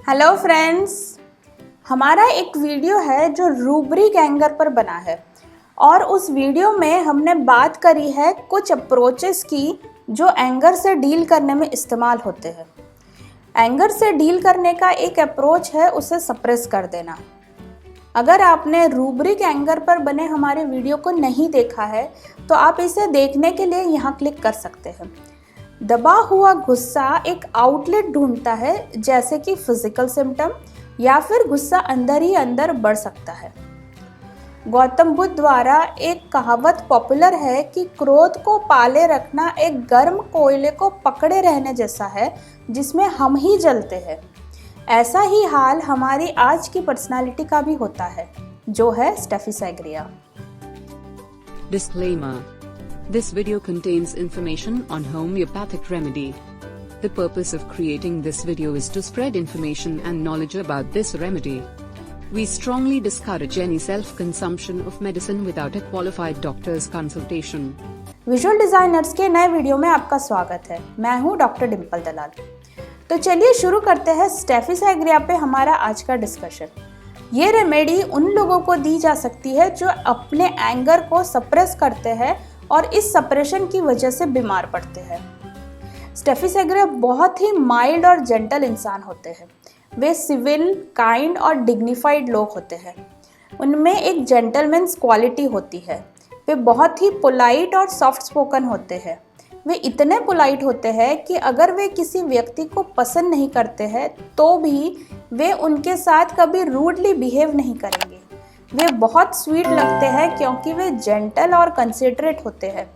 Hello friends, हमारा एक video है जो रूब्रिक एंगर पर बना है और उस वीडियो में हमने बात करी है कुछ अप्रोचेस की जो एंगर से डील करने में इस्तेमाल होते हैं। एंगर से डील करने का एक अप्रोच है उसे सप्रेस कर देना। अगर आपने रूब्रिक एंगर पर बने हमारे वीडियो को नहीं देखा है तो आप इसे देखने के लिए यहाँ क्लिक कर सकते हैं। दबा हुआ गुस्सा एक आउटलेट ढूंढता है, जैसे कि फिजिकल सिम्टम या फिर गुस्सा अंदर ही अंदर बढ़ सकता है। गौतम बुद्ध द्वारा एक कहावत पॉपुलर है कि क्रोध को पाले रखना एक गर्म कोयले को पकड़े रहने जैसा है जिसमें हम ही जलते हैं। ऐसा ही हाल हमारी आज की पर्सनालिटी का भी होता है, जो है Steffi सैग्रिया। Disclaimer. This video contains information on homeopathic remedy. The purpose of creating this video is to spread information and knowledge about this remedy. We strongly discourage any self-consumption of medicine without a qualified doctor's consultation. Visual designers के नए video में आपका स्वागत है। मैं हूं doctor Dimple दलाल। तो चलिए शुरू करते हैं स्टेफी सैग्रिया पे हमारा आज का डिस्कशन। ये रेमेडी उन लोगों को दी जा सकती है जो अपने एंगर को सप्रेस करते हैं और इस सप्रेशन की वजह से बीमार पड़ते हैं। स्टेफी सैग्रिया बहुत ही माइल्ड और जेंटल इंसान होते हैं। वे सिविल, काइंड और डिग्निफाइड लोग होते हैं। उनमें एक जेंटलमैन्स क्वालिटी होती है। वे बहुत ही पोलाइट और सॉफ्ट स्पोकन होते हैं। वे इतने पोलाइट होते हैं कि अगर वे किसी व्यक्ति को पसंद नहीं करते हैं तो भी वे उनके साथ कभी रूडली बिहेव नहीं करेंगे। वे बहुत स्वीट लगते हैं क्योंकि वे जेंटल और कंसिडरेट होते हैं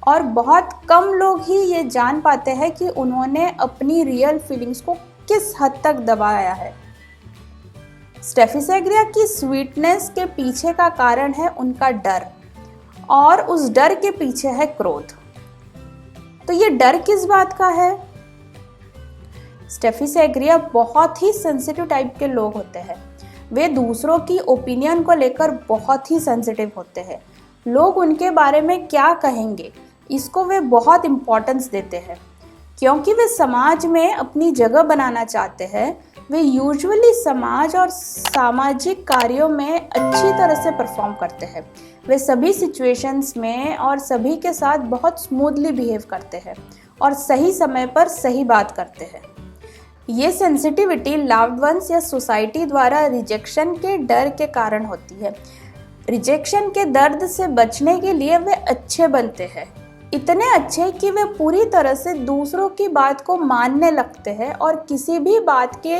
और बहुत कम लोग ही ये जान पाते हैं कि उन्होंने अपनी रियल फीलिंग्स को किस हद तक दबाया है। स्टेफी सैग्रिया की स्वीटनेस के पीछे का कारण है उनका डर और उस डर के पीछे है क्रोध। तो ये डर किस बात का है? स्टेफी सैग्रिया बहुत ही सेंसिटिव टाइप के लोग होते हैं। वे दूसरों की ओपिनियन को लेकर बहुत ही सेंसिटिव होते हैं। लोग उनके बारे में क्या कहेंगे इसको वे बहुत इम्पोर्टेंस देते हैं। क्योंकि वे समाज में अपनी जगह बनाना चाहते हैं, वे यूजुअली समाज और सामाजिक कार्यों में अच्छी तरह से परफॉर्म करते हैं। वे सभी सिचुएशंस में और सभी के साथ बहुत स्मूथली बिहेव करते हैं और सही समय पर सही बात करते हैं। ये सेंसिटिविटी लव्ड वंस या सोसाइटी द्वारा रिजेक्शन के डर के कारण होती है। रिजेक्शन के दर्द से बचने के लिए वे अच्छे बनते हैं, इतने अच्छे कि वे पूरी तरह से दूसरों की बात को मानने लगते हैं और किसी भी बात के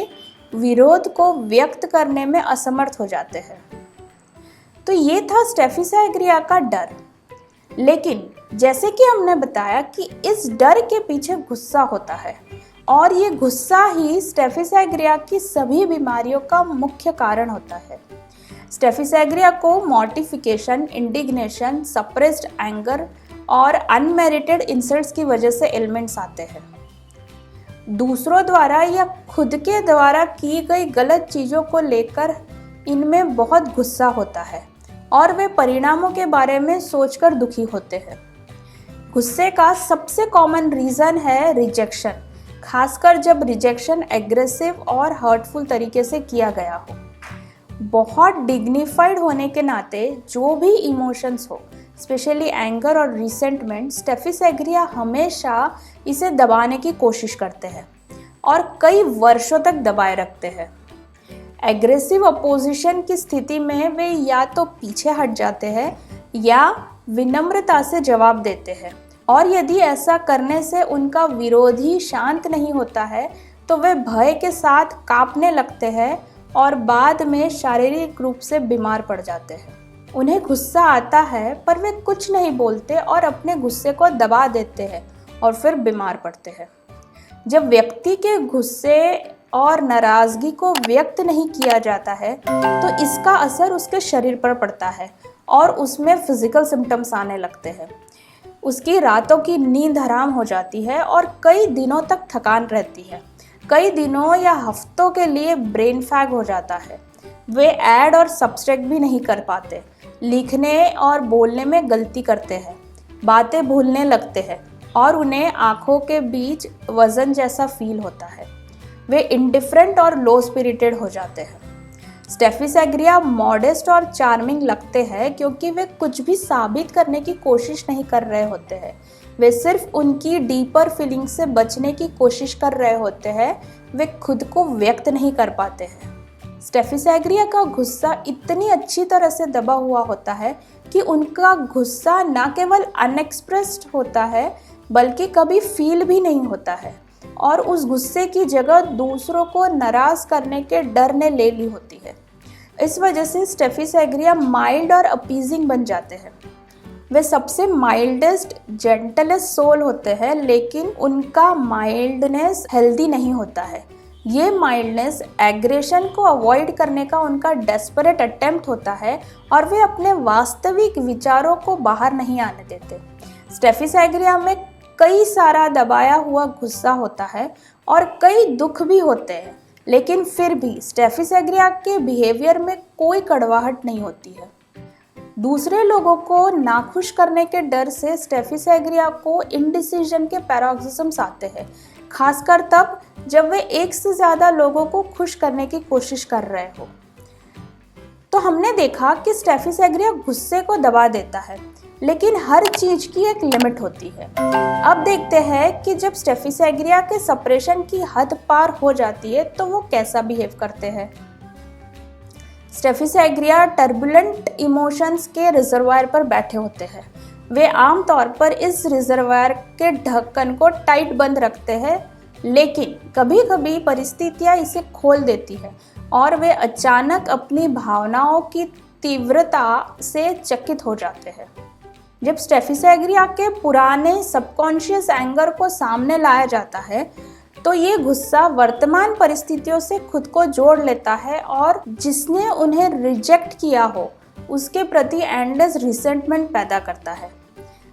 विरोध को व्यक्त करने में असमर्थ हो जाते हैं। तो ये था स्टेफी सैग्रिया का डर। लेकिन जैसे कि हमने बताया कि इस डर के पीछे गुस्सा होता है और ये गुस्सा ही स्टेफी सैग्रिया की सभी बीमारियों का मुख्य कारण होता है। स्टेफी सैग्रिया को मॉर्टिफिकेशन, इंडिग्नेशन, सप्रेस्ड एंगर और अनमेरिटेड इंसल्ट्स की वजह से एलिमेंट्स आते हैं। दूसरों द्वारा या खुद के द्वारा की गई गलत चीज़ों को लेकर इनमें बहुत गुस्सा होता है और वे परिणामों के बारे में सोचकर दुखी होते हैं। गुस्से का सबसे कॉमन रीज़न है रिजेक्शन, खासकर जब रिजेक्शन एग्रेसिव और हर्टफुल तरीके से किया गया हो। बहुत डिग्निफाइड होने के नाते जो भी इमोशंस हो, स्पेशली एंगर और रिसेंटमेंट, स्टेफी सैग्रिया हमेशा इसे दबाने की कोशिश करते हैं और कई वर्षों तक दबाए रखते हैं। एग्रेसिव अपोजिशन की स्थिति में वे या तो पीछे हट जाते हैं या विनम्रता से जवाब देते हैं और यदि ऐसा करने से उनका विरोधी शांत नहीं होता है तो वे भय के साथ कांपने लगते हैं और बाद में शारीरिक रूप से बीमार पड़ जाते हैं। उन्हें गुस्सा आता है पर वे कुछ नहीं बोलते और अपने गुस्से को दबा देते हैं और फिर बीमार पड़ते हैं। जब व्यक्ति के गुस्से और नाराज़गी को व्यक्त नहीं किया जाता है तो इसका असर उसके शरीर पर पड़ता है और उसमें फिजिकल सिम्टम्स आने लगते हैं। उसकी रातों की नींद हराम हो जाती है और कई दिनों तक थकान रहती है। कई दिनों या हफ्तों के लिए ब्रेन फैग हो जाता है। वे ऐड और सब्सट्रैक्ट भी नहीं कर पाते, लिखने और बोलने में गलती करते हैं, बातें भूलने लगते हैं और उन्हें आँखों के बीच वज़न जैसा फील होता है। वे इंडिफरेंट और लो स्पिरिटेड हो जाते हैं। स्टेफी सेग्रिया मॉडेस्ट और चार्मिंग लगते हैं क्योंकि वे कुछ भी साबित करने की कोशिश नहीं कर रहे होते हैं। वे सिर्फ उनकी डीपर फीलिंग से बचने की कोशिश कर रहे होते हैं, वे खुद को व्यक्त नहीं कर पाते हैं। स्टेफी सेग्रिया का गुस्सा इतनी अच्छी तरह से दबा हुआ होता है कि उनका गुस्सा न केवल अनएक्सप्रेस्ड होता है बल्कि कभी फील भी नहीं होता है, और उस गुस्से की जगह दूसरों को नाराज करने के डर ने ले ली होती है। इस वजह से स्टेफी सेग्रिया माइल्ड और अपीजिंग बन जाते हैं। वे सबसे माइल्डेस्ट जेंटलेस्ट सोल होते हैं, लेकिन उनका माइल्डनेस हेल्दी नहीं होता है। ये माइल्डनेस एग्रेशन को अवॉइड करने का उनका डेस्परेट अटेम्प्ट होता है और वे अपने वास्तविक विचारों को बाहर नहीं आने देते। स्टेफी सेग्रिया में कई सारा दबाया हुआ गुस्सा होता है और कई दुख भी होते हैं, लेकिन फिर भी स्टेफी सेग्रिया के बिहेवियर में कोई कड़वाहट नहीं होती है। दूसरे लोगों को नाखुश करने के डर से स्टेफी सेग्रिया को इंडिसीजन के पैरोक्सिस्म्स आते हैं, खासकर तब जब वे एक से ज़्यादा लोगों को खुश करने की कोशिश कर रहे हो। तो हमने देखा कि स्टेफी सेग्रिया गुस्से को दबा देता है, लेकिन हर चीज की एक लिमिट होती है। अब देखते हैं कि जब स्टेफी सेग्रिया के सप्रेशन की हद पार हो जाती है तो वो कैसा बिहेव करते हैं। स्टेफी सेग्रिया टर्बुलेंट इमोशंस के रिजर्वायर पर बैठे होते हैं। वे आमतौर पर इस रिजर्वायर के ढक्कन को टाइट बंद रखते हैं, लेकिन कभी कभी परिस्थितियां इसे खोल देती है और वे अचानक अपनी भावनाओं की तीव्रता से चकित हो जाते हैं। जब स्टेफी सेग्रिया के पुराने सबकॉन्शियस एंगर को सामने लाया जाता है तो ये गुस्सा वर्तमान परिस्थितियों से खुद को जोड़ लेता है और जिसने उन्हें रिजेक्ट किया हो उसके प्रति एंडलेस रिसेंटमेंट पैदा करता है।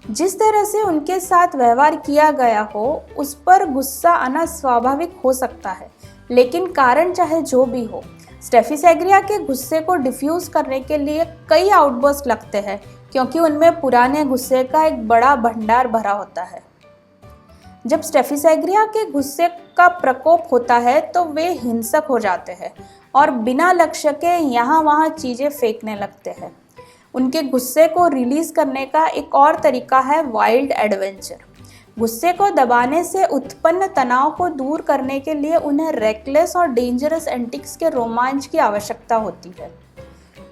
जिस तरह से उनके साथ व्यवहार किया गया हो उस पर गुस्सा आना स्वाभाविक हो सकता है, लेकिन कारण चाहे जो भी हो, स्टेफी सेग्रिया के गुस्से को डिफ्यूज करने के लिए कई आउटबर्स्ट लगते हैं क्योंकि उनमें पुराने गुस्से का एक बड़ा भंडार भरा होता है। जब स्टेफी सेग्रिया के गुस्से का प्रकोप होता है तो वे हिंसक हो जाते हैं और बिना लक्ष्य के यहाँ वहाँ चीज़ें फेंकने लगते हैं। उनके गुस्से को रिलीज करने का एक और तरीका है वाइल्ड एडवेंचर। गुस्से को दबाने से उत्पन्न तनाव को दूर करने के लिए उन्हें रेकलेस और डेंजरस एंटिक्स के रोमांच की आवश्यकता होती है।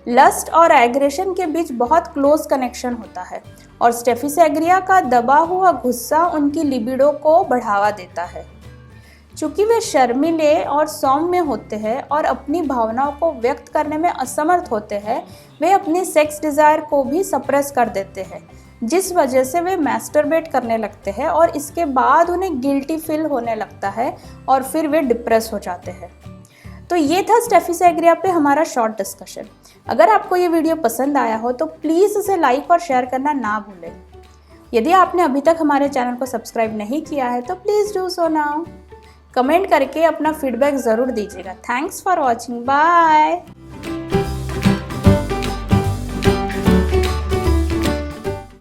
लस्ट और एग्रेशन के बीच बहुत क्लोज कनेक्शन होता है और स्टेफी सेग्रिया का दबा हुआ गुस्सा उनकी लिबिडो को बढ़ावा देता है। चूंकि वे शर्मीले और सौम्य होते हैं और अपनी भावनाओं को व्यक्त करने में असमर्थ होते हैं, वे अपनी सेक्स डिज़ायर को भी सप्रेस कर देते हैं, जिस वजह से वे मैस्टरबेट करने लगते हैं और इसके बाद उन्हें गिल्टी फील होने लगता है और फिर वे डिप्रेस हो जाते हैं। तो ये था स्टेफी सेग्रिया पे हमारा शॉर्ट डिस्कशन। अगर आपको ये वीडियो पसंद आया हो तो प्लीज़ इसे लाइक और शेयर करना ना भूलें। यदि आपने अभी तक हमारे चैनल को सब्सक्राइब नहीं किया है तो please do so now. Comment करके अपना फीडबैक ज़रूर दीजिएगा। Thanks for watching, bye.